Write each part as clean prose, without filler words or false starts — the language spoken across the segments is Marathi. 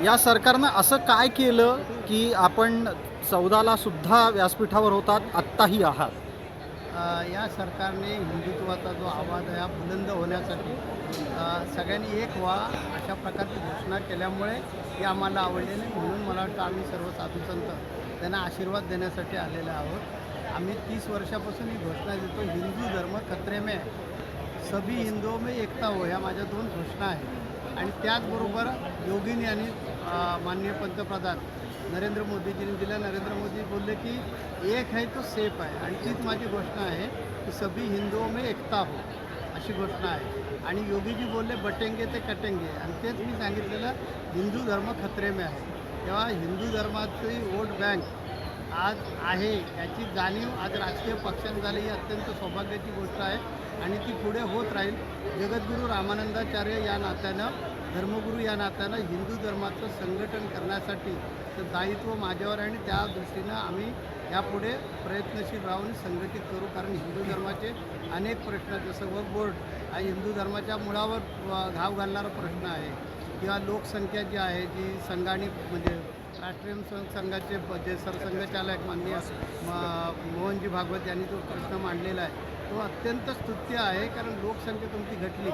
या सरकारनं असं काय केलं की आपण 14ला सुद्धा व्यासपीठावर होतात, आत्ताही आहात? या सरकारने हिंदुत्वाचा जो आवाज आहे हा बुलंद होण्यासाठी सगळ्यांनी एक व्हा अशा प्रकारची घोषणा केल्यामुळे ही आम्हाला आवडली नाही. म्हणून मला वाटतं आम्ही सर्व साधुसंत त्यांना आशीर्वाद देण्यासाठी आलेले आहोत. आम्ही 30 वर्षापासून ही घोषणा देतो, हिंदू धर्म खतरे में है, सभी हिंदुओं में एकता हो, ह्या माझ्या 2 घोषणा आहेत. आणि त्याचबरोबर योगींनी आणि माननीय पंतप्रधान नरेंद्र मोदीजींनी दिल्या. नरेंद्र मोदी बोलले की एक है तो सेफ आहे, आणि तीच माझी घोषणा आहे की सभी हिंदुओं में एकता हो, अशी घोषणा आहे. आणि योगीजी बोलले बटेंगे ते कटेंगे, आणि तेच मी सांगितलेलं हिंदू धर्म खतरे में आहे. तेव्हा हिंदू धर्माची वोट बँक आज आहे याची जाणीव आज राजकीय पक्षांनी झाली, ही अत्यंत सौभाग्याची गोष्ट आहे आणि ती पुढे होत राहील. जगद्गुरू रामानंदाचार्य या नात्यानं, धर्मगुरू या नात्यानं हिंदू धर्माचं संघटन करण्यासाठी दायित्व माझ्यावर आहे, आणि त्या दृष्टीनं आम्ही यापुढे प्रयत्नशील राहून संघटित करू. कारण हिंदू धर्माचे अनेक प्रश्न, जसं वक्फ बोर्ड हा हिंदू धर्माच्या मुळावर घाव घालणारा प्रश्न आहे, किंवा लोकसंख्या जी आहे, जी संघाने म्हणजे राष्ट्रीय संघाचे जे सरसंघचालक माननीय मोहनजी भागवत यांनी जो प्रश्न मांडलेला आहे तो अत्यंत स्तुत्य आहे. कारण लोकसंख्या तुमची घटली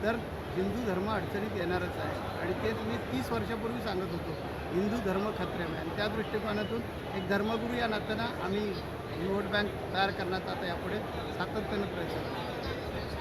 तर हिंदू धर्म अडचणीत येणारच आहे, आणि तेच मी 30 वर्षापूर्वी सांगत होतो, हिंदू धर्म खतरे में. आणि त्या दृष्टिकोनातून एक धर्मगुरू या नात्यानं आम्ही वोट बँक तयार करण्याचा आता यापुढे सातत्यानं प्रयत्न करू.